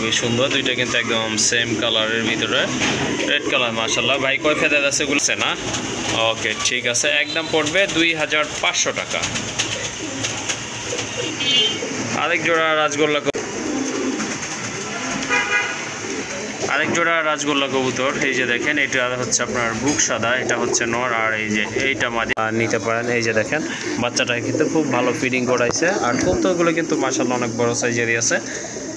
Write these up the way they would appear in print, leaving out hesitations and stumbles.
খুবই সুন্দর, দুইটা কিন্তু একদম সেম কালারের ভিতরে, রেড কালার মাশাআল্লাহ। ভাই কয় ফেদার আছে এগুলো না? ওকে ঠিক আছে, একদম পড়বে 2500 টাকা। আরেক জোড়া রাজগোল্লা কবুতর, এই যে দেখেন, এটা হচ্ছে আপনার বুক সাদা, এটা হচ্ছে নর, আর এই যে এইটা মাদি নিতে পারেন। এই যে দেখেন বাচ্চাটা কিন্তু খুব ভালো ফিডিং করাইছে, আর কবুতরগুলো কিন্তু মাশাআল্লাহ অনেক বড় সাইজেরই আছে।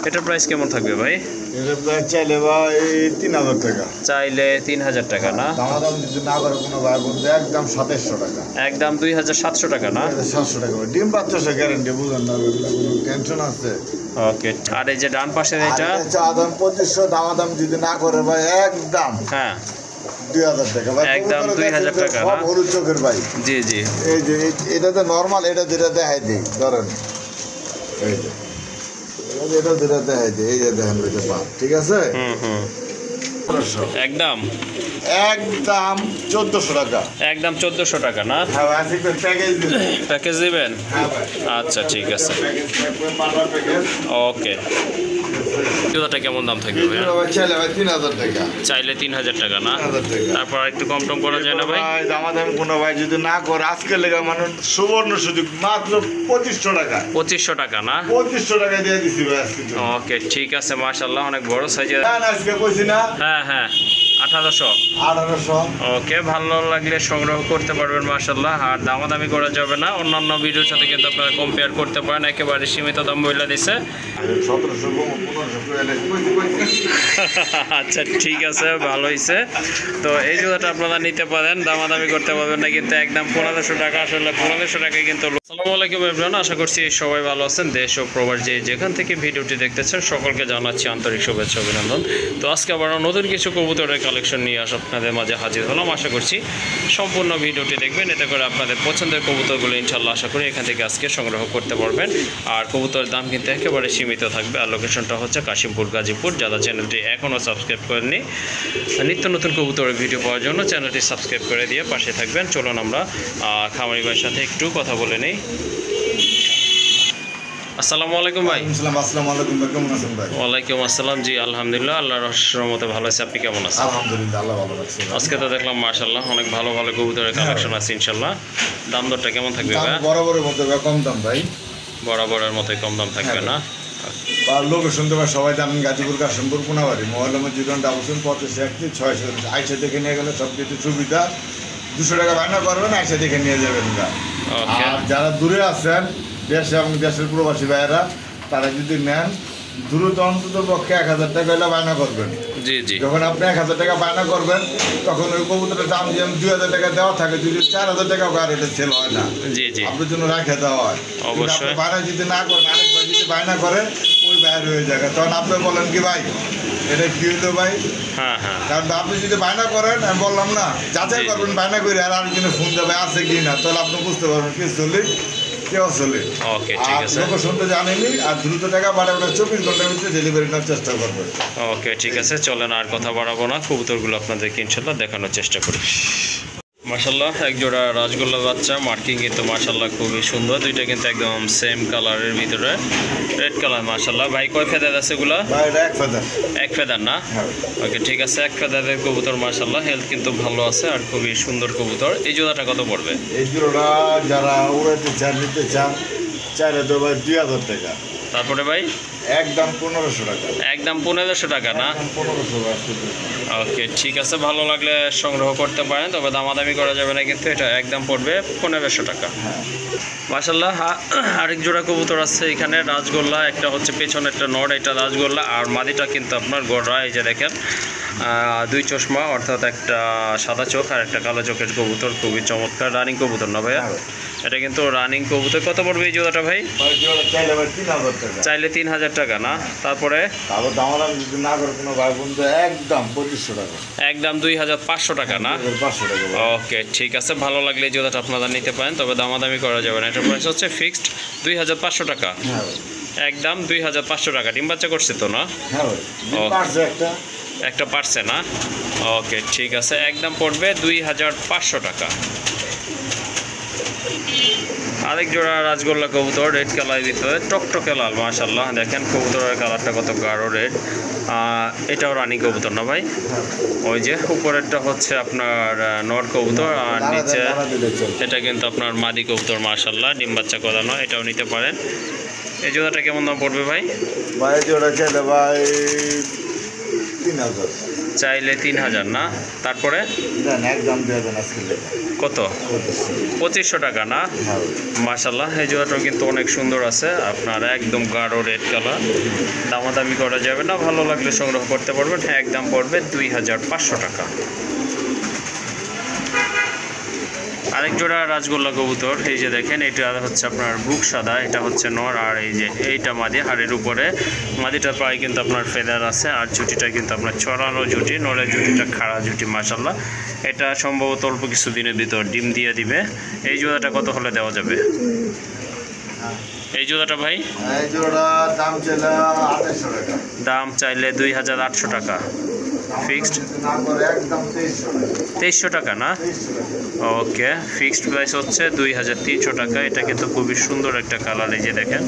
এটার প্রাইস কেমন থাকবে ভাই? এটার প্রাইস চাইলে ভাই 3000 টাকা। চাইলে 3000 টাকা না? দাম যদি না করে কোনো ভাই বলতে একদম 2700 টাকা। একদম 2700 টাকা না? 700 টাকা। ডিম বাচ্চা সে গ্যারান্টি, বুঝেন না, কোনো টেনশন আছে। ওকে, আর এই যে ডান পাশের এটা দাম 2500, দাম যদি না করে ভাই একদম হ্যাঁ 2000 টাকা ভাই, একদম 2000 টাকা না? হলুদ চোখের ভাই। জি জি, এই যে এটাতে নরমাল, এটা যেটা দেখাই দিই ধরেন, এই যে এটা যেটা দেখাই দিই, এই যে দেখেন এটা পা, ঠিক আছে। একদম 1400 টাকা। একদম 1400 টাকা না? হ্যাঁ ভাই, প্যাকেজ দিবেন? হ্যাঁ ভাই, আচ্ছা ঠিক আছে, প্যাকেজ। ওকে। জুতাটা কেমন দাম থাকবে ভাই? চাইলে ভাই 3000 টাকা। চাইলে 3000 টাকা না? 3000 টাকা। তারপর একটু কম টম করা যায় না ভাই? দামাদামি কোনো ভাই যদি না করে, আজকের লেগে মানুষ সুবর্ণ সুযোগ, মাত্র 2500 টাকা। 2500 টাকা না? 2500 টাকা দিয়ে দিচ্ছি ভাই আজকে। ওকে ঠিক আছে, মাশাআল্লাহ অনেক বড় সাইজের। আজকে কইছি না? হ্যাঁ হ্যাঁ, 1800। ওকে, ভালো লাগলে সংগ্রহ করতে পারবেন মাশাআল্লাহ, আর দামাদামি করা যাবে না। অন্যান্য ভিডিওর সাথে কিন্তু আপনারা কম্পেয়ার করতে পারেন, একেবারে সীমিত দাম বলে দিছে। 1700 আচ্ছা ঠিক আছে, ভালো হয়েছে। তো এই জুতাটা আপনারা নিতে পারেন, দামাদামি করতে পারবেন না কিন্তু, একদম 1500 টাকা। আসলে 1500 টাকায় কিন্তু। আসসালামু আলাইকুম এভরিওয়ান, আশা করছি সবাই ভালো আছেন। দেশ ও প্রবাস যেখান থেকে ভিডিওটি দেখতেছেন সকলকে জানাচ্ছি আন্তরিক শুভেচ্ছা অভিনন্দন। তো আজকে আবার নতুন কিছু কবুতরের কালেকশন নিয়ে আপনাদের মাঝে হাজির হলাম। আশা করছি সম্পূর্ণ ভিডিওটি দেখবেন, এতে করে আপনাদের পছন্দের কবুতরগুলো ইনশাল্লাহ আশা করি এখান থেকে আজকে সংগ্রহ করতে পারবেন। আর কবুতরের দাম কিন্তু একেবারে সীমিত থাকবে। আর লোকেশনটা হচ্ছে কাশিমপুর, গাজীপুর। যারা চ্যানেলটি এখনও সাবস্ক্রাইব করেননি, নিত্য নতুন কবুতরের ভিডিও পাওয়ার জন্য চ্যানেলটি সাবস্ক্রাইব করে দিয়ে পাশে থাকবেন। চলুন আমরা খামারি ভাইয়ের সাথে একটু কথা বলে নিই। আসসালামু আলাইকুম ভাই। আসসালামু আলাইকুম ভাই, কেমন আছেন ভাই? ওয়ালাইকুম আসসালাম। জি আলহামদুলিল্লাহ, আল্লাহর রহমতে ভালো আছে। আপনি কেমন আছেন? আলহামদুলিল্লাহ, আল্লাহ ভালো রাখছে। আজকে তো দেখলাম মাশাআল্লাহ অনেক ভালো ভালো কবুতরের কালেকশন আছে ইনশাআল্লাহ। দাম দরটা কেমন থাকবে ভাই? বরাবরের মধ্যে কম দাম ভাই, বরাবরের মতোই কম দাম থাকবে না? আর লোকেশন তো ভাই সবাই জানেন, গাজীপুর, কাশিমপুর, কোনাবাড়ি। মোবাইল নম্বর 081 আইসা দেখে নিয়ে গেলে সব কিছু সুবিধা। 200 টাকা বায়না করবেন, আইসা দেখে নিয়ে যাবেন। আর যারা দূরে আছেন, দেশে এবং দেশের প্রবাসী ভাইয়েরা, তারা যদি নেন, দ্রুত অন্তত পক্ষে 1000 টাকা হলে বায়না করবেন। জি জি, যখন আপনি 1000 টাকা বায়না করবেন, তখন ওই কবুতরের দাম যেমন 2000 টাকা দেওয়া থাকে, যদি 4000 টাকা আর এটা সেল হয় না। জি জি, আপনার জন্য রাখে দেওয়া হয়। অবশ্যই। বায়না যদি না করেন, আরেক ভাই যদি বায়না করে, ওই বাইর হয়ে যায়। তখন আপনি বলেন কি ভাই, এটা কি হইলো ভাই? হ্যাঁ হ্যাঁ, কারণ আপনি যদি বায়না করেন, আমি বললাম না, যাচাই করবেন বায়না করে, আর আরেকজনে ফোন দেবে আছে কি না, তাহলে আপনি বুঝতে পারবেন কি চলে কেউ চলে। ওকে ঠিক আছে, লোকেশনটা জানেনি। আর দ্রুত টাকা বাড়াবে, 24 ঘন্টার ভিতরে ডেলিভারি নেওয়ার চেষ্টা করবেন। ওকে ঠিক আছে, চলেন আর কথা বাড়াবো না, কবুতরগুলো আপনাদেরকে ইনশাল্লাহ দেখানোর চেষ্টা করি। মাশাআল্লাহ এক জোড়া রাজগোল্লা বাচ্চা, মার্কিং কিন্তু মাশাআল্লাহ খুবই সুন্দর, দুইটা কিন্তু একদম সেম কালারের ভিতরে, রেড কালার মাশাআল্লাহ। ভাই কয় ফেদার আছে এগুলা? এক ফেদার না? ওকে ঠিক আছে, এক ফেদারের কবুতর মাশাআল্লাহ, হেলথ কিন্তু ভালো আছে আর খুবই সুন্দর কবুতর। এই জোড়াটা কত পড়বে? এই জোড়াটা যারা উড়াইতে চান, নিতে চান, চাইলে তো ভাই 2000 টাকা। তারপরে ভাই একদম 1500 টাকা। একদম 1500 টাকা না? 1500 টাকা। ওকে ঠিক আছে, ভালো লাগলে সংগ্রহ করতে পারেন, তবে দামাদামি করা যাবে না কিন্তু। এটা একদম পড়বে 1500 টাকা। মাশাআল্লাহ আরেক জোড়া কবুতর আছে এখানে, রাজগোল্লা। একটা হচ্ছে পেছনে একটা নড়, এটা রাজগোল্লা, আর মাদিটা কিন্তু আপনার গড়া। এই যে দেখেন, দুই চশমা, অর্থাৎ একটা সাদা চোখ আর একটা কালো চোখের কবুতর, খুবই চমৎকার রানিং কবুতর না ভাইয়া? এটা কিন্তু রানিং কবুতর। কত পড়বে এই জোড়াটা ভাই? চাইলে 3000 টাকা না? তারপরে যদি না করে কোনো ভাই বন্ধু, একদম 2500 টাকা। একদম 2500 টাকা না? 500 টাকা। ওকে ঠিক আছে, ভালো লাগলে এই জোড়াটা আপনারা নিতে পারেন, তবে দামাদামি করা যাবে না। এটার প্রাইস হচ্ছে ফিক্সড 2500 টাকা। একদম 2500 টাকা। ডিম বাচ্চা করছে তো না? একটা পারছে না? ওকে ঠিক আছে, একদম পড়বে 2500 টাকা। আরেক জোড়া রাজগোল্লা কবুতর রেড কালারের ভিতরে টকটকে লাল, মাশাআল্লাহ দেখেন কবুতরের কালারটা কত গাঢ় রেড। এটাও রানী কবুতর না ভাই? ওই যে উপরেরটা হচ্ছে আপনার নর কবুতর আর নিচে এটা কিন্তু আপনার মাদি কবুতর, মাশাআল্লাহ ডিম বাচ্চা করানো, এটাও নিতে পারেন। এই জোড়াটা কেমন দাম পড়বে ভাই? ভাই জোড়া চাইলে ভাই 3000 চাইলে 3000 না? তারপরে একদম দিয়ে দেন আজকে। কত? 2500 টাকা না? মাশাআল্লাহ এই জোড়াটাও কিন্তু অনেক সুন্দর আছে আপনার, একদম গাঢ় রেড কালার, দামাদামি করা যাবে না, ভালো লাগলে সংগ্রহ করতে পারবেন। হ্যাঁ একদম পড়বে 2500 টাকা। আরেক জোড়া রাজগোল্লা কবুতর, এই যে দেখেন এটা হচ্ছে আপনার বুক সাদা, এটা হচ্ছে নর, আর এই যে এইটা মাদি, হাড়ের উপরে মাদিটার পায়ে কিন্তু আপনার ফেদার আছে, আর জুটিটা কিন্তু আপনার ছড়ানো জুটি, নরের জুটিটা খাড়া জুটি, মাশাআল্লাহ এটা সম্ভবত অল্প কিছুদিনের ভিতর ডিম দিয়ে দিবে। এই জোড়াটা কত হলে দেওয়া যাবে? এই জোড়াটা ভাই? এই জোড়া দাম চাইলে 2800 টাকা। দাম চাইলে 2800 টাকা ফিক্সড? না করে একদম 2300 টাকা না? ওকে, ফিক্সড প্রাইস হচ্ছে 2300 টাকা। এটা কিন্তু খুবই সুন্দর একটা কালার, এই যে দেখেন,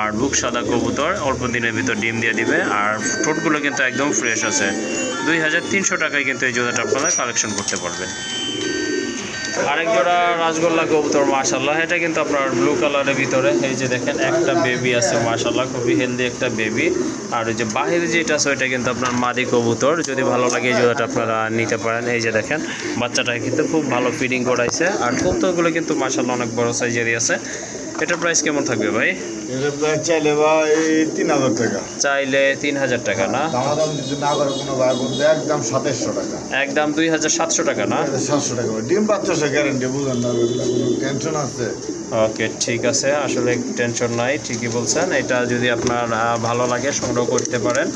আর বুক সাদা কবুতর, অল্প দিনের ভিতর ডিম দিয়ে দিবে, আর ঠোঁটগুলো কিন্তু একদম ফ্রেশ আছে। 2300 টাকায় কিন্তু এই জোড়াটা আপনারা কালেকশন করতে পারবেন। আরেক জোড়া রাজগোল্লা কবুতর, মাশাআল্লাহ এটা কিন্তু আপনার ব্লু কালারের ভিতরে, এই যে দেখেন একটা বেবি আছে, মাশাআল্লাহ খুবই হেলদি একটা বেবি। আর ওই যে বাহিরে যেটা আছে ওইটা কিন্তু আপনার মাদি কবুতর, যদি ভালো লাগে এই জোড়াটা আপনারা নিতে পারেন। এই যে দেখেন বাচ্চাটা কিন্তু খুব ভালো ফিডিং করাইছে, আর কবুতরগুলো কিন্তু মাশাআল্লাহ অনেক বড় সাইজেরই আছে। এটার প্রাইস কেমন থাকবে ভাই? এটার প্রাইস চাইলে ভাই 3000 টাকা। চাইলে 3000 টাকা না? দাম যদি না করে কোনো ভাই বলতে একদম 2700 টাকা। একদম 2700 টাকা না? 700 টাকা। ডিম বাচ্চা সে গ্যারান্টি, বুঝেন না, কোনো টেনশন আছে? ওকে ঠিক আছে, আসলে টেনশন নাই, ঠিকই বলছেন। এটা যদি আপনার ভালো লাগে সংগ্রহ করতে পারেন,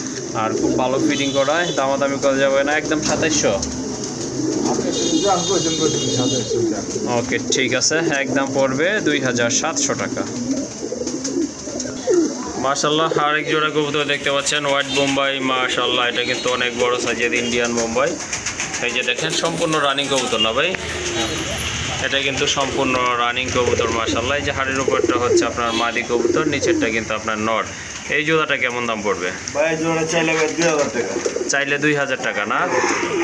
আর খুব ভালো ফিটিং করায়, দামাদামি করা যাবে না, একদম 2700। ওকে ঠিক আছে, একদম পড়বে 2700 টাকা। মাশাআল্লাহ আরেক জোড়া কবুতর দেখতে পাচ্ছেন, হোয়াইট বোম্বাই, মাশাআল্লাহ এটা কিন্তু অনেক বড় সাইজের ইন্ডিয়ান বোম্বাই। এই যে দেখেন সম্পূর্ণ রানিং কবুতর না ভাই? এটা কিন্তু সম্পূর্ণ রানিং কবুতর, মাশাআল্লাহ। এই যে হাড়ির উপরটা হচ্ছে আপনার মাদি কবুতর, নিচেরটা কিন্তু আপনার নর। এই জোড়াটা কেমন দাম পড়বে? ভাই জোড়া চাইলে 2000 টাকা। চাইলে 2000 টাকা না?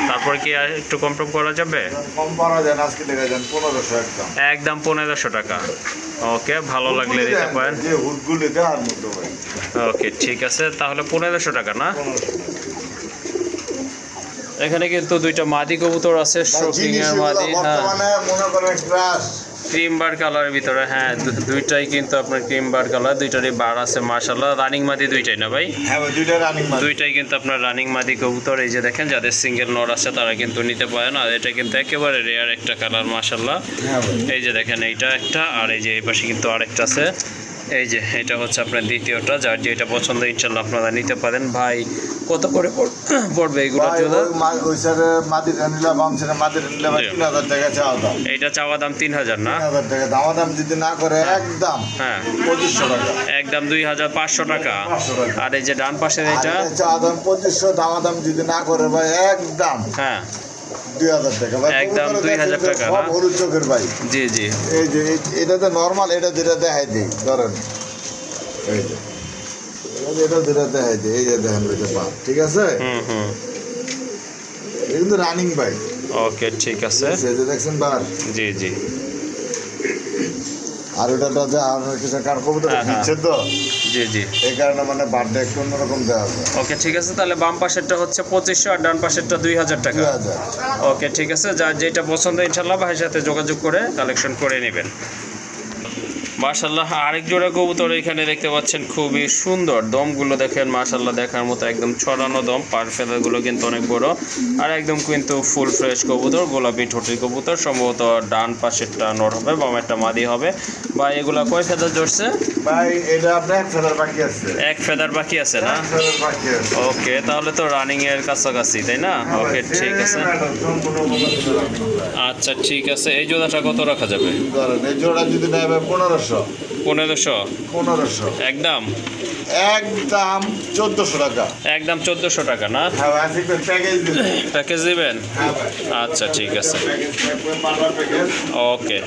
তারপর কি আর একটু কম টম করা যাবে? কম করা যায় না, আজকে দেখা যান 1500 একদম। একদম 1500 টাকা। ওকে, ভালো লাগলে দিতে পারেন। যে হুডগুলি দেওয়ার মতো ভাই। ওকে ঠিক আছে, তাহলে 1500 টাকা না? এখানে কিন্তু দুইটা মাদি কবুতর আছে, শোকিং এর মাদি, হ্যাঁ মনে করেন ক্রাশ ক্রিম বার কালারের ভিতরে, হ্যাঁ দুইটাই কিন্তু আপনার ক্রিম বার কালার, দুইটারই বার আছে, মাশাআল্লাহ রানিং মাদি দুইটাই না ভাই? হ্যাঁ ভাই দুইটা রানিং মাদি, দুইটাই কিন্তু আপনার রানিং মাদি কবুতর। এই যে দেখেন যাদের সিঙ্গেল নর আছে তারা কিন্তু নিতে পারেন, আর এটা কিন্তু একেবারে রেয়ার একটা কালার, মাশাআল্লাহ। হ্যাঁ ভাই এই যে দেখেন এইটা একটা, আর এই যে এই পাশে কিন্তু আরেকটা আছে। এই যে এটা হচ্ছে আপনার দ্বিতীয়টা, যার যেটা পছন্দ ইনশাল্লাহ আপনারা নিতে পারেন। ভাই কত করে পড়বে এইগুলো? ওই সাইডে মাদিটা নিলে বাম সাইডে মাদিটা নিলে ভাই 3000 টাকা চাওয়া দাম। এইটা চাওয়া দাম 3000 না? 3000 টাকা দামা দাম যদি না করে একদম হ্যাঁ 2500 টাকা, একদম 2500 টাকা। আর এই যে ডান পাশের এটা চাওয়া দাম 2500, দামা দাম যদি না করে ভাই একদম হ্যাঁ 2000 টাকা ভাই, একদম 2000 টাকা না? হলুদ চোখের ভাই। জি জি, এই যে এটাতে নরমাল, এটা যেটা দেখাই দিই ধরেন, এই যে এটা যেটা দেখাই দিই, এই যে দেখেন ওইটা বাদ, ঠিক আছে? হুম এটা কিন্তু রানিং ভাই। ওকে ঠিক আছে, এই যে দেখছেন বার, জি জি। আর ওটাতে যে আর কিছু কারণ কবুতর দিচ্ছে তো, জি জি, এই কারণে মানে বারটা একটু অন্যরকম দেওয়া হবে। ওকে ঠিক আছে, তাহলে বাম পাশেরটা হচ্ছে 2500 আর ডান পাশেরটা 2000 টাকা। 2000। ওকে ঠিক আছে, যার যেটা পছন্দ ইনশাল্লাহ ভাইয়ের সাথে যোগাযোগ করে কালেকশন করে নেবেন। মাশাআল্লাহ আরেক জোড়া কবুতর এখানে দেখতে পাচ্ছেন, খুবই সুন্দর, দমগুলো দেখেন মাশাআল্লাহ দেখার মতো, একদম ছড়ানো দম, পার ফেদারগুলো কিন্তু অনেক বড়, আর একদম কিন্তু ফুল ফ্রেশ কবুতর, গোলাপি ঠোঁটের কবুতর। সম্ভবত ডান পাশেরটা নর হবে, বামেরটা মাদি হবে। বা এগুলা কয় ফেদার ধরছে ভাই? এটা আপনার এক ফেদার বাকি আছে। এক ফেদার বাকি আছে না? এক ফেদার বাকি আছে। ওকে, তাহলে তো রানিং এর কাছাকাছি, তাই না? ওকে ঠিক আছে, আচ্ছা ঠিক আছে। এই জোড়াটা কত রাখা যাবে? ধরেন এই জোড়া যদি নেয় ভাই 1500। 1500? 1500 একদম একদম 1400 টাকা। একদম 1400 টাকা না? হ্যাঁ ভাই, আজকে প্যাকেজ দিন। প্যাকেজ দিবেন? হ্যাঁ ভাই, আচ্ছা ঠিক আছে, প্যাকেজ থাকবে, পারবা প্যাকেজ। ওকে।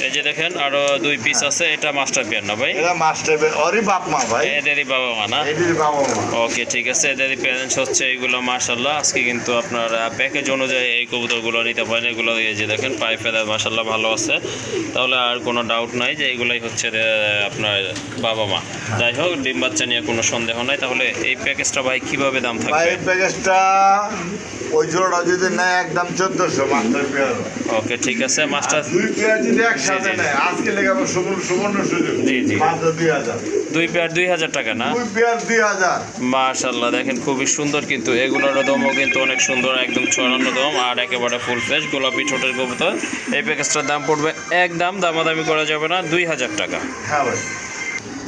এই যে দেখেন আরো 2 পিস আছে, এটা মাস্টার পেয়ার না ভাই? এটা মাস্টার ওরই বাপ মা ভাই, এদেরই বাবা মা না? এদেরই বাবা মা। ওকে ঠিক আছে, এদেরই প্যারেন্টস হচ্ছে এইগুলো মাশাআল্লাহ। আজকে কিন্তু আপনার প্যাকেজ অনুযায়ী এই কবুতরগুলো নিতে পারেন। এগুলো এই যে দেখেন পাই ফেদার মাশাআল্লাহ ভালো আছে, তাহলে আর কোনো ডাউট নাই যে এইগুলাই হচ্ছে আপনার বাবা মা। যাই হোক, ডিম বাচ্চা নিয়ে কোনো সন্দেহ নাই। তাহলে এই প্যাকেজটা ভাই কিভাবে দাম থাকবে? ভাই প্যাকেজটা ওই জোড়া যদি নেয় একদম 1400 মাস্টার পেয়ার। ওকে ঠিক আছে, মাস্টার 2 পেয়ার যদি একসাথে নেয় আজকে লেগে সুবর্ণ সুযোগ। জি জি, মাত্র 2000। 2 পেয়ার 2000 টাকা না? 2 পেয়ার 2000। মাশাআল্লাহ দেখেন খুবই সুন্দর, কিন্তু এগুলোর দমও কিন্তু অনেক সুন্দর, একদম ছড়ানো দম আর একেবারে ফুল ফ্রেশ গোলাপি ঠোঁটের কবুতর। এই প্যাকেজটার দাম পড়বে একদম দামাদামি করা যাবে না, 2000 টাকা। হ্যাঁ ভাই।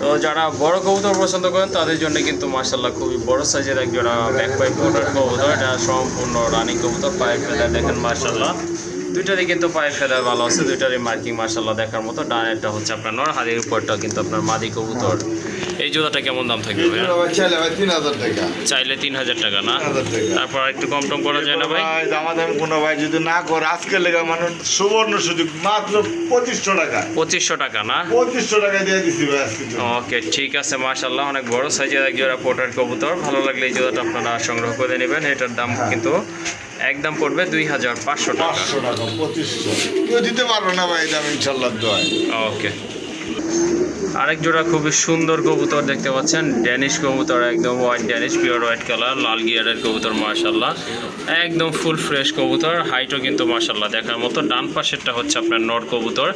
তো যারা বড় কবুতর পছন্দ করেন তাদের জন্য কিন্তু মাশাআল্লাহ খুবই বড় সাইজের এক জোড়া ব্যাক পাইপ কবুতর, এটা সম্পূর্ণ রানিং কবুতর। পায়ের ফেদার দেখেন মাশাআল্লাহ, দুইটারই কিন্তু পায়ের ফেদার ভালো আছে, দুইটারই মার্কিং মাশাআল্লাহ দেখার মতো। ডানেরটা হচ্ছে আপনার নর, হাতের উপরটা কিন্তু আপনার মাদি কবুতর। এই জোড়াটা কেমন দাম থাকবে ভাই? চাইলে ভাই 3000 টাকা। চাইলে 3000 টাকা না? 3000 টাকা। তারপর একটু কম টম করা যায় না ভাই? দামাদামি কোনো ভাই যদি না করে আজকে লেগে মানে সুবর্ণ সুযোগ মাত্র 2500 টাকা। 2500 টাকা না? 2500 টাকা দিয়ে দিছি ভাই আজকে। ওকে ঠিক আছে, মাশাআল্লাহ অনেক বড় সাইজের এক জোড়া পোর্টার কবুতর। ভালো লাগলে এই জোড়াটা আপনারা সংগ্রহ করে নেবেন। এটার দাম কিন্তু একদম পড়বে 2500 টাকা। 500 টাকা 2500 কেউ দিতে পারবে না ভাই, দাম ইনশাআল্লাহ দোয়া। ওকে, আরেক জোড়া খুবই সুন্দর কবুতর দেখতে পাচ্ছেন, ড্যানিশ কবুতর, একদম white Danish, pure white colour, লাল গিয়ারের কবুতর মাশাআল্লাহ, একদম ফুল ফ্রেশ কবুতর। হাইটও কিন্তু মাশাআল্লাহ দেখার মতো। ডান পাশেরটা হচ্ছে আপনার নর কবুতর।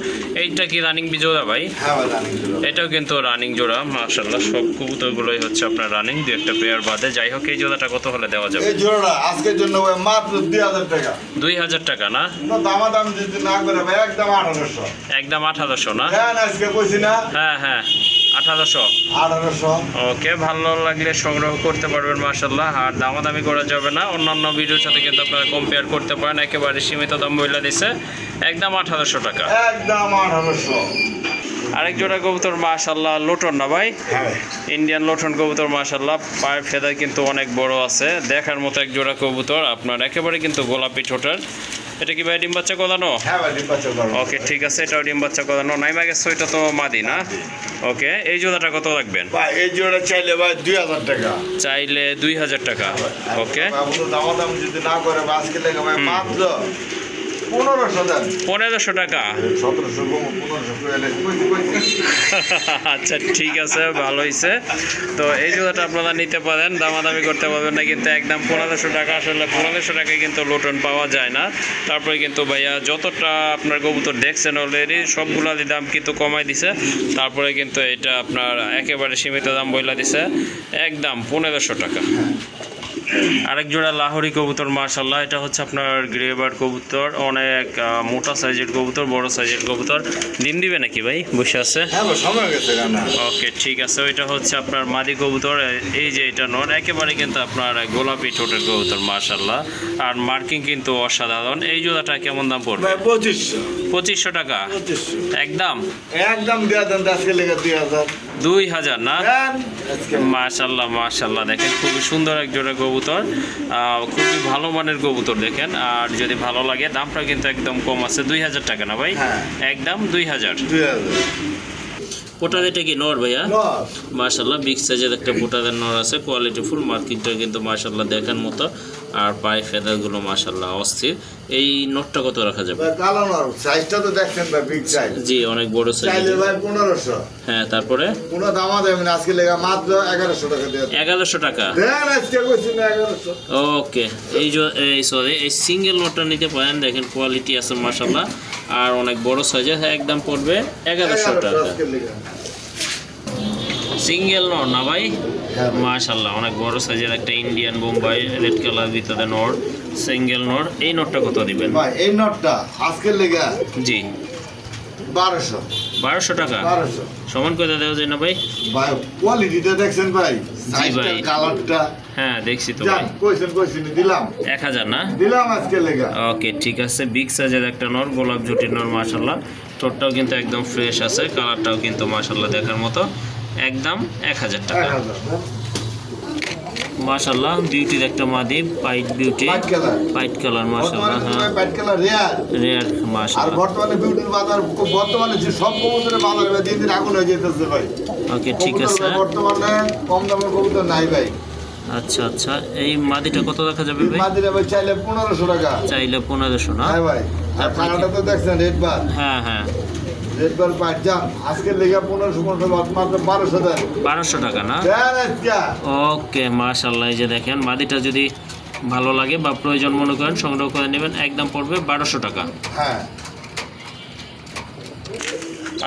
এইটা কি রানিং জোড়া ভাই? হ্যাঁ ভাই রানিং জোড়া। এটাও কিন্তু রানিং জোড়া মাশাআল্লাহ। সব কবুতরগুলোই হচ্ছে আপনার রানিং, দু একটা পেয়ার বাদে। যাই হোক, এই জোড়াটা কত হলে দেওয়া যাবে? এই জোড়াটা আজকের জন্য ভাই মাত্র 2000 টাকা। 2000 টাকা না? কোনো দামাদামি যদি না করে ভাই একদম 1800। একদম 1800 না? হ্যাঁ আজকে কইছি না? হ্যাঁ হ্যাঁ 1800। 1800। ওকে, ভালো লাগলে সংগ্রহ করতে পারবেন মাশাআল্লাহ। আর দামাদামি করা যাবে না, অন্যান্য ভিডিওর সাথে কিন্তু আপনারা কম্পেয়ার করতে পারেন। একেবারে সীমিত দাম বইলা দিছে, একদম 1800 টাকা। একদম 1800। আরেক জোড়া কবুতর মাশাআল্লাহ, লোটন না ভাই? হ্যাঁ ইন্ডিয়ান লোটন কবুতর মাশাআল্লাহ, পায়ের ফেদার কিন্তু অনেক বড় আছে, দেখার মতো এক জোড়া কবুতর আপনার, একেবারে কিন্তু গোলাপি ঠোঁটের। এটা কি ভাই ডিম বাচ্চা করানো? হ্যাঁ ভাই ডিম বাচ্চা করানো। ওকে ঠিক আছে, এটাও ডিম বাচ্চা করানো। নাইমা গেছে ওইটা তো মাদি না? ওকে, এই জোড়াটা কত রাখবেন? ভাই এই জোড়া চাইলে ভাই 2000 টাকা। চাইলে 2000 টাকা। ওকে, দামাদামি যদি না করে আজকে লেগে ভাই মাত্র 1500 দেন। 1500 টাকা? 1700 1500 করে আচ্ছা ঠিক আছে, ভালো হয়েছে। তো এই জোড়াটা আপনারা নিতে পারেন, দামাদামি করতে পারবেন না কিন্তু, একদম 1500 টাকা। আসলে 1500 টাকায় কিন্তু লোটন পাওয়া যায় না। তারপরে কিন্তু ভাইয়া যতটা আপনার কবুতর দেখছেন অলরেডি সবগুলারই দাম কিন্তু কমাই দিছে। তারপরে কিন্তু এটা আপনার একেবারে সীমিত দাম বইলা দিছে, একদম 1500 টাকা। আরেক জোড়া লাহোরি কবুতর মাশাআল্লাহ, এটা হচ্ছে আপনার গ্রেবার্ড কবুতর, অনেক মোটা সাইজের কবুতর, বড় সাইজের কবুতর। ডিম দিবে নাকি ভাই? বসে আছে? হ্যাঁ ভাই সময় গেছে গানা। ওকে ঠিক আছে, ওইটা হচ্ছে আপনার মাদি কবুতর। এই যে এটা নর, একেবারে কিন্তু আপনার গোলাপি ঠোঁটের কবুতর মাশাআল্লাহ, আর মার্কিং কিন্তু অসাধারণ। এই জোড়াটা কেমন দাম পড়বে? ভাই 2500। 2500 টাকা? 2500 একদম একদম দেয়া দেন আজকে লেগে 2000। 2000 না? দেন আজকে। মাশাআল্লাহ মাশাআল্লাহ, দেখেন খুবই সুন্দর এক জোড়া কবুতর, খুবই ভালো মানের কবুতর দেখেন। আর যদি ভালো লাগে দামটা কিন্তু একদম কম আছে, 2000 টাকা না ভাই? হ্যাঁ। একদম 2000। 2000। পোটার এটা কি নর ভাইয়া? লস। মাশাআল্লাহ বিগ সাইজের একটা পোটাদের নর আছে, কোয়ালিটি ফুল, মার্কিংটা কিন্তু মাশাআল্লাহ দেখার মতো। আর পায়ে ফেদারগুলো মাশাআল্লাহ অস্থির। এই নটটা কত রাখা যাবে? ভাই কালো নর সাইজটা তো দেখছেন ভাই, বিগ সাইজ। জি অনেক বড় সাইজ। চাইলে ভাই 1500। হ্যাঁ তারপরে? কোনো দামা দেবেন আজকে লেগে মাত্র 1100 টাকা দিয়ে। 1100 টাকা? দেন আজকে কইছি না 1100। ওকে, এই সিঙ্গেল নটটা নিতে পারেন, দেখেন কোয়ালিটি আছে মাশাআল্লাহ, আর অনেক বড় সাইজের। একদম পড়বে 1100 টাকা। আজকে লেগে সিঙ্গেল নর না ভাই? হ্যাঁ ভাই। মাশাআল্লাহ অনেক বড় সাইজের একটা ইন্ডিয়ান বোম্বাই রেড কালার ভিতরে নর, সিঙ্গেল নর। এই নটটা কত দিবেন ভাই? এই নটটা আজকে লেগে জি 1200। 1200 টাকা? 1200 সমান করে দেওয়া যায় না ভাই? ভাই কোয়ালিটিটা দেখছেন ভাই, সাইজটা ভাই। কালারটা। হ্যাঁ দেখছি তো জান ভাই। কইছেন দিলাম 1000 না? দিলাম আজকে লেগে। ওকে ঠিক আছে, বিগ সাইজের একটা নর, গোলাপ জুটির নর মাশাআল্লাহ। ঠোঁটটাও কিন্তু একদম ফ্রেশ আছে, কালারটাও কিন্তু মাশাআল্লাহ দেখার মতো। একদম 1000 টাকা। 1000। মাশাআল্লাহ বিউটির একটা মাদি পাইট বিউটি হোয়াইট কালার পাইট কালার মাশাআল্লাহ হ্যাঁ হোয়াইট কালার রেয়ার রেয়ার আর মাশাআল্লাহ বর্তমানে বিউটির বাজার বর্তমানে যে সব কবুতরের বাজারে দিন দিন আগুন হয়ে যেতেছে ভাই ওকে ঠিক আছে বর্তমানে কম দামের কবুতর নাই ভাই আচ্ছা আচ্ছা এই মাদিটা কত রাখা যাবে ভাই মাদিরা ভাই চাইলে 1500 টাকা চাইলে 1500 না হ্যাঁ ভাই আর কানাডা তো দেখছেন রেড বার হ্যাঁ হ্যাঁ রেড বার পাঁচ জান আজকের লেগে 1500 মাত্র 1200 দেন 1200 টাকা না দেন আজকে ওকে মাশাআল্লাহ এই যে দেখেন মাদিটা যদি ভালো লাগে বা প্রয়োজন মনে করেন সংগ্রহ করে নেবেন একদম পড়বে 1200 টাকা হ্যাঁ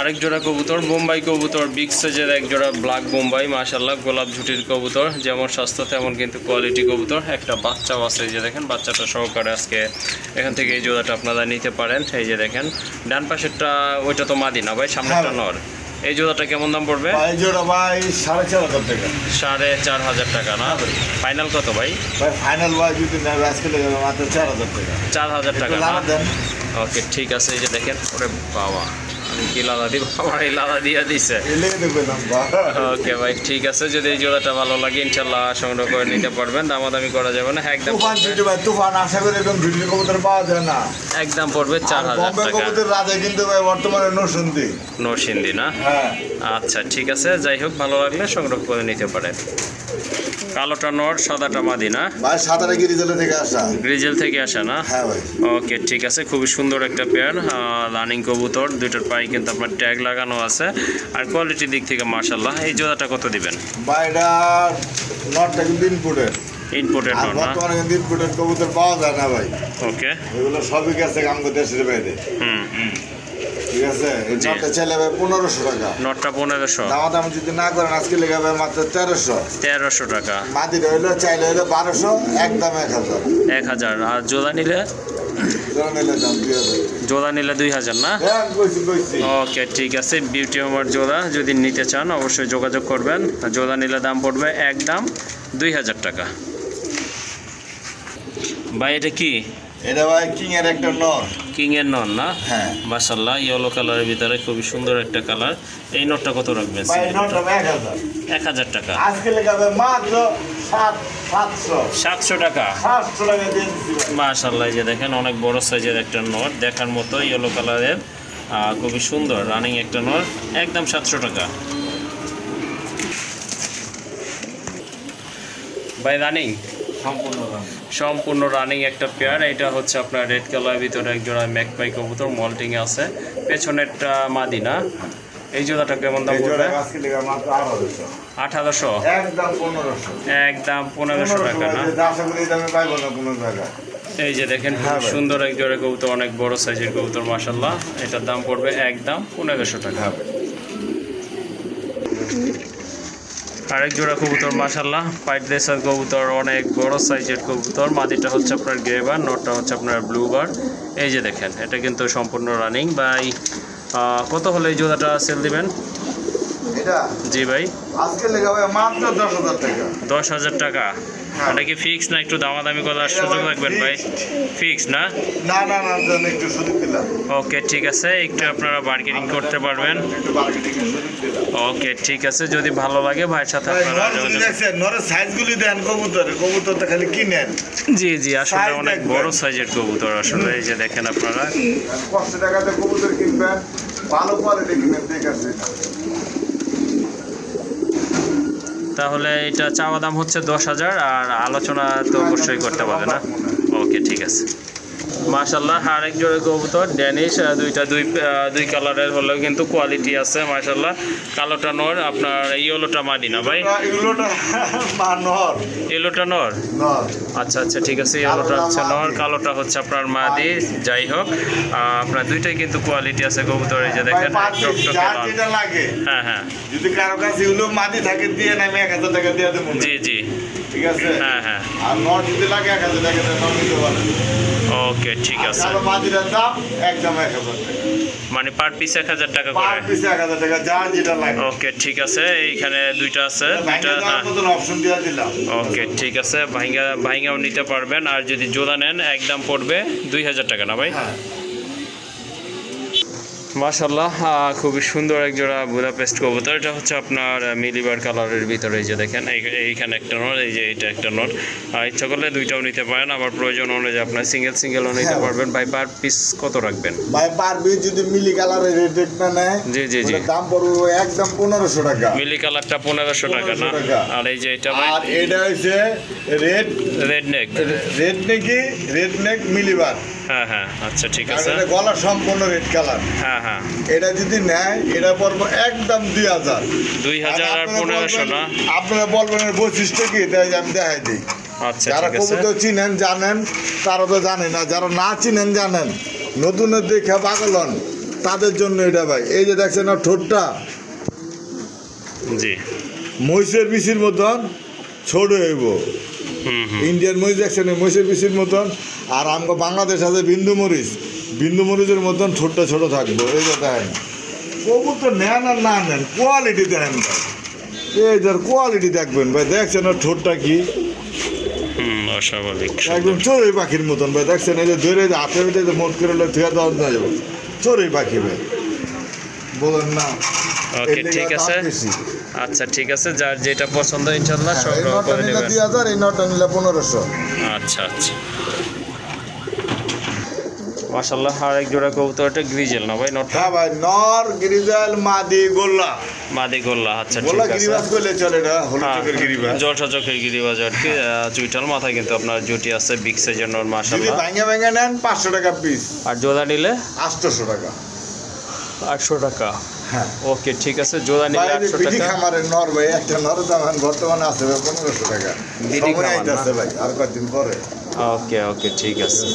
আরেক জোড়া কবুতর বোম্বাই কবুতর বিগ সাইজের এক জোড়া ব্ল্যাক বোম্বাই মাশাআল্লাহ গোলাপ ঝুটির কবুতর যেমন স্বাস্থ্য তেমন কিন্তু কোয়ালিটি কবুতর একটা বাচ্চাও আছে এই যে দেখেন বাচ্চাটা সহকারে আজকে এখান থেকে এই জোড়াটা আপনারা নিতে পারেন এই যে দেখেন ডান পাশেরটা ওইটা তো মাদি না ভাই সামনেরটা নর এই জোড়াটা কেমন দাম পড়বে ভাই জোড়া ভাই 4500 টাকা 4500 টাকা না ফাইনাল কত ভাই ভাই ফাইনাল ভাই যদি না আজকে লেগে মাত্র 4000 টাকা 4000 টাকা লাভ দেন ওকে ঠিক আছে এই যে দেখেন ওরে বাবা আমি কি লাদা দিব আমার এই লাদা দিয়ে দিছে এলেই দেখবেন ওকে ভাই ঠিক আছে যদি এই জোড়াটা ভালো লাগে ইনশাআল্লাহ সংগ্রহ করে নিতে পারবেন দামাদামি করা যাবে না একদম তুফান ভিডিও ভাই তুফান আশা করি এরকম ভিডিও কবুতর পাওয়া যায় না একদম পড়বে 4000 বম্বে টাকা কবুতর রাজা কিন্তু ভাই বর্তমানে নরসিংদী নরসিংদী না হ্যাঁ আচ্ছা ঠিক আছে যাই হোক ভালো লাগলে সংগ্রহ করে নিতে পারেন কালোটা নর সাদাটা মাদি না ভাই সাতারা গিরিজেল থেকে আসা গ্রিজেল থেকে আসা না হ্যাঁ ভাই ওকে ঠিক আছে খুবই সুন্দর একটা পেয়ার রানিং কবুতর দুইটার পায়ে কিন্তু আপনার ট্যাগ লাগানো আছে আর কোয়ালিটির দিক থেকে মাশাআল্লাহ এই জোড়াটা কত দিবেন ভাই এটা নটটা কিন্তু ইনপুটের ইনপোর্টেড আর নর না বর্তমানে কিন্তু ইনপুটের কবুতর পাওয়া যায় না ভাই ওকে এগুলো সবই গেছে আমাদের দেশের বাইরে হুম ঠিক আছে এই জি। নটটা চাইলে ভাই 1500 টাকা নটটা 1500 দাম যদি না করেন আজকে লেগে ভাই মাত্র 1300 টাকা মাদি রইলো চাইলে হইলো 1200 একদম 1000 আর জোড়া নিলে 1000 জোড়া নিলে 2000 না হ্যাঁ কইছি ওকে ঠিক আছে বিউটি আমার জোড়া যদি নিতে চান অবশ্যই যোগাযোগ করবেন জোড়া নিলে দাম পড়বে একদম 2000 টাকা ভাই এটা কি এটা ভাই কিং এর একটা নর কিং এর নর না হ্যাঁ মাশাআল্লাহ ইয়েলো কালারের ভিতরে খুবই সুন্দর একটা কালার এই নটটা কত রাখবেন ভাই নটটা 1000 টাকা আজকে লেগাবে মাত্র 700 টাকা 700 টাকা দিয়ে দিচ্ছি ভাই। মাশাআল্লাহ এই যে দেখেন অনেক বড় সাইজের একটা নট দেখার মতো ইয়েলো কালারের খুবই সুন্দর রানিং একটা নট একদম 700 টাকা ভাই রানিং সম্পূর্ণ রানিং একটা পেয়ার এটা হচ্ছে আপনার রেড কালারের ভিতরে এক জোড়া ম্যাকপাই কবুতর মল্টিং আছে পেছনেরটা মাদি না এই জোড়াটা কেমন দাম এই পড়বে জোড়া আজকে লেগা মাত্র 1800 একদম 1500 একদম 1500 টাকা না আশা করি এই দামে পাইবো না কোনো জায়গায় এই যে দেখেন খুব সুন্দর এক জোড়া কবুতর অনেক বড় সাইজের কবুতর মাশাআল্লাহ এটার দাম পড়বে একদম 1500 টাকা আরেক জোড়া কবুতর মাশাআল্লাহ পাইট দেশার কবুতর অনেক বড় সাইজের কবুতর মাদিটা হচ্ছে আপনার গ্রেবার নটটা হচ্ছে আপনার ব্লুবার এই যে দেখেন এটা কিন্তু সম্পূর্ণ রানিং বাই কত হলে এই জোড়াটা সেল দিবেন এটা জি ভাই আজকে লেগাবে মাত্র 10000 টাকা 10000 টাকা এটা কি ফিক্স না একটু দামাদামি করার সুযোগ রাখবেন ভাই ফিক্স না না না না জান একটু সুযোগ দিলাম ওকে ঠিক আছে একটু আপনারা বার্গেনিং করতে পারবেন একটু বার্গেনিং সুযোগ দিলাম ওকে ঠিক আছে যদি ভালো লাগে ভাইয়ের সাথে আপনারা যোগাযোগ দেখছেন নরের সাইজগুলি দেন কবুতর তো খালি কিনেন জি জি আসলে Size অনেক দেখবেন। বড় সাইজের কবুতর আসলে এই যে দেখেন আপনারা 500 টাকাতে কবুতর কিনবেন ভালো কোয়ালিটি কিনবেন ঠিক আছে তাহলে এটা চাওয়া দাম হচ্ছে 10,000 আর আলোচনা তো অবশ্যই করতে পারবে না ওকে ঠিক আছে মাশাআল্লাহ আরেক জোড়া কবুতর ড্যানিশ দুই কালারের হলেও কিন্তু কোয়ালিটি আছে মাশাআল্লাহ কালোটা নর আপনার ইয়েলোটা মাদি না ভাই এগুলোটা নর ইয়েলোটা নর আচ্ছা আচ্ছা ঠিক আছে ইয়েলোটা হচ্ছে নর কালোটা হচ্ছে আপনার মাদি যাই হোক আপনার দুইটাই কিন্তু কোয়ালিটি আছে কবুতর এই যে দেখেন যেটা লাগে হ্যাঁ হ্যাঁ যদি কারো কাছে এগুলো মাদি থাকে দিয়ে আমি 1000 টাকা দিয়ে দেবো জি জি ঠিক আছে হ্যাঁ হ্যাঁ আর নর যদি লাগে 1000 টাকা দিয়ে নর নিতে পারেন ওকে ঠিক আছে কালো মাদির দাম একদম 1000 টাকা মানে পার পিস 1000 টাকা পার করে পিছে 1000 টাকা যা যেটা লাগে ওকে ঠিক আছে এইখানে দুইটা আছে দুইটা হ্যাঁ অপশন দিয়ে দিলাম ওকে ঠিক আছে ভাইঙ্গাও নিতে পারবেন আর যদি জোড়া নেন একদম পড়বে 2000 টাকা না ভাই হ্যাঁ মাশাআল্লাহ, খুবই সুন্দর এক জোড়া বুদাপেস্ট কবুতর। এটা হচ্ছে আপনার মিলিবার কালারের ভিতরে। এই যে দেখেন এইখানে একটা নর, এই যে এটা একটা নর। আর ইচ্ছা করলে দুইটাও নিতে পারেন, আবার প্রয়োজন অনুযায়ী আপনার সিঙ্গেলও নিতে পারবেন। ভাই পার পিস কত রাখবেন? ভাই পার পিস যদি মিলি কালারের রেট না নেয়, জি জি জি, দাম পড়বে একদম 1500 টাকা। মিলি কালারটা 1500 টাকা না? আর এই যে এটা ভাই, আর এটা হইছে রেড নেক মিলিবার। হ্যাঁ হ্যাঁ, আচ্ছা ঠিক আছে। এটা গলা সম্পূর্ণ রেড কালার। হ্যাঁ হ্যাঁ, এটা যদি নেয় এটা পড়বে একদম 2000 আর 1500 না? আপনারা বলবেন এর বৈশিষ্ট্য কি, তাই আমি দেখাই দিই। আচ্ছা যারা ঠিক আছে। কবুতর চিনেন জানেন, তারা তো জানে না, যারা না চিনেন জানেন, নতুনের দেখে পাগল হন, তাদের জন্য এটা ভাই। এই যে দেখছেন না ঠোঁটটা, জি, মহিষের বিচির মতন ছোট হইব। ইন্ডিয়ান মরিচ দেখছেন মহিষের বিচির মতন। আর আমাকে বাংলাদেশ আছে বিন্দু মরিচের মতন ছোট্ট ছোট থাকবো। এই যে দেখেন কবুতর নেন আর না নেন, কোয়ালিটি দেখেন ভাই। এই যার কোয়ালিটি দেখবেন ভাই, দেখছেন ওর ঠোঁটটা কি অস্বাভাবিক, একদম চড়ুই পাখির মতন ভাই। দেখছেন এই যে ধরে হাতে পিঠে মোট করে থুয়া দেওয়া যাবে, চড়ুই পাখি ভাই, বলেন না? ওকে ঠিক আছে। আচ্ছা ঠিক আছে, যার যেটা পছন্দ ইনশাআল্লাহ সংগ্রহ করে নেবেন। 2000, এই নটা নিলে 1500। আচ্ছা আচ্ছা, মাশাআল্লাহ। আর এক জোড়া কবুতর, এটা গ্রিজেল না ভাই? নটটা হ্যাঁ ভাই, নর গ্রিজেল মাদি গোল্লা। আচ্ছা ঠিক গোল্লা আছে। গিরিবাজ বলে চলে, এটা হলুদ চোখের গিরিবাজ। জলসা চোখের গিরিবাজ আর কি। চুইটাল মাথায় কিন্তু আপনার জুটি আছে, বিগ সাইজের নর। যদি মাশাআল্লাহ, ভাঙে নেন 500 টাকা পিস। আর জোড়া নিলে 800 টাকা। 800 টাকা। হ্যাঁ ওকে ঠিক আছে, জোড়া নিলে 800 বিডি টাকা। খামারের নর ভাই, একটা নর দাম বর্তমানে আছে ভাই 1500 টাকা। বিডি সময় খামার না? আইতাছে ভাই, আর কয়েকদিন পরে। ওকে ওকে ঠিক আছে।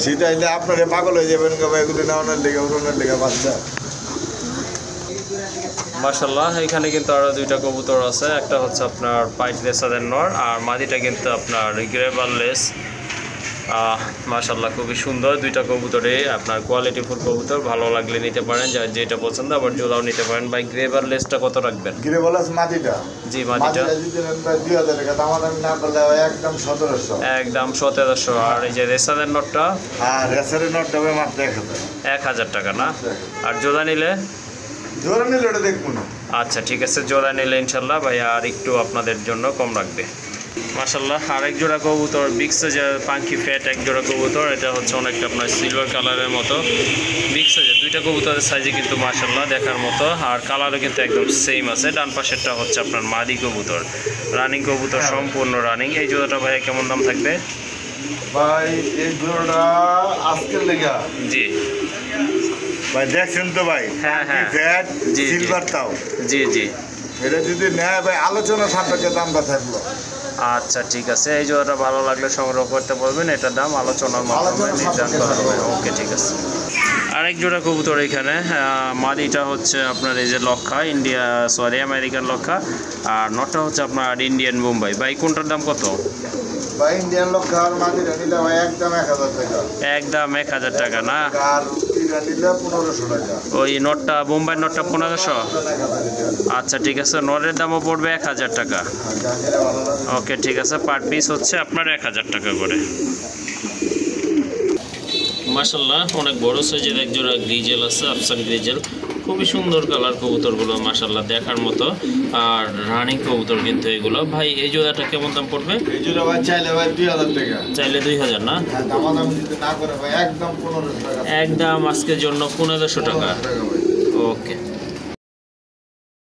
সেটা হইলে আপনারা পাগল হয়ে যাবেন গো ভাই, এগুলো নেওয়ানোর লেগে ওনার লেগে বাচ্চা। মাশাআল্লাহ, এখানে কিন্তু আরো দুইটা কবুতর আছে। একটা হচ্ছে আপনার পাইট রেসাদের নর, আর মাদিটা কিন্তু আপনার গ্রেভারলেস। মাশাআল্লাহ, খুবই সুন্দর দুইটা কবুতরে। আপনার কোয়ালিটিফুল কবুতর, ভালো লাগলে নিতে পারেন, যার যেটা পছন্দ। আবার জোড়াও নিতে পারেন। ভাই গ্রেভারলেসটা কত রাখবেন? গ্রেভারলেস মাদিটা, জি মাদিটা যদি নেন ভাই 2000 টাকা, দাম আমি না করলে একদম 1700। একদম 1700। আর এই যে রেসাদের নটটা? আর রেসারের নটটা ভাই মাত্র 1000। 1000 টাকা না? আর জোড়া নিলে? জোড়া নিলে ওটা দেখবো না। আচ্ছা ঠিক আছে, জোড়া নিলে ইনশাল্লাহ ভাই আর একটু আপনাদের জন্য কম রাখবে। মাশাআল্লাহ, আরেক জোড়া কবুতর, বিগ সাইজের পাঙ্কি ফ্যাট এক জোড়া কবুতর। এটা হচ্ছে অনেকটা আপনার সিলভার কালারের মতো, বিগ সাইজের। দুইটা কবুতরের সাইজে কিন্তু মাশাআল্লাহ দেখার মতো, আর কালারও কিন্তু একদম সেম আছে। ডান পাশেরটা হচ্ছে আপনার মাদি কবুতর, রানিং কবুতর, সম্পূর্ণ রানিং। এই জোড়াটা ভাই কেমন দাম থাকবে? ভাই এই জোড়াটা আজকের লেগা, জি ভাই দেখছেন তো ভাই, হ্যাঁ হ্যাঁ, ফ্যাট জি সিলভার তাও। জি জি, এটা যদি নেয় ভাই আলোচনা সাপেক্ষে দামটা থাকলো। আচ্ছা ঠিক আছে, এই জোড়াটা ভালো লাগলে সংগ্রহ করতে পারবেন। এটার দাম আলোচনার মাধ্যমে নির্ধারণ করা হবে। ওকে ঠিক আছে। আরেক জোড়া কবুতর এখানে, মাদিটা হচ্ছে আপনার এই যে লক্ষা, আমেরিকান লক্ষা। আর নটটা হচ্ছে আপনার ইন্ডিয়ান বোম্বাই। ভাই কোনটার দাম কত? ভাই ইন্ডিয়ান লক্ষা আর মাদিটা নিলে ভাই একদম 1000 টাকা। একদম 1000 টাকা না? আর এটা নিলে 1500 টাকা। ওই নটটা, বোম্বাই নটটা 1500? আচ্ছা ঠিক আছে, নরের দামও পড়বে 1000 টাকা। ওকে ঠিক আছে, পার পিস হচ্ছে আপনার 1000 টাকা করে। মাশাআল্লাহ, অনেক বড় সাইজের এক জোড়া গ্রিজেল আছে, আফসান গ্রিজেল। খুবই সুন্দর কালার কবুতরগুলো, মাশাআল্লাহ দেখার মতো। আর রানিং কবুতর কিন্তু এগুলো। ভাই এই জোড়াটা কেমন দাম পড়বে? এই জোড়া ভাই চাইলে ভাই 2000 টাকা। চাইলে 2000 না? দাম যদি না করে ভাই একদম 1500 টাকা। একদম আজকের জন্য 1500 টাকা। ভাই ওকে।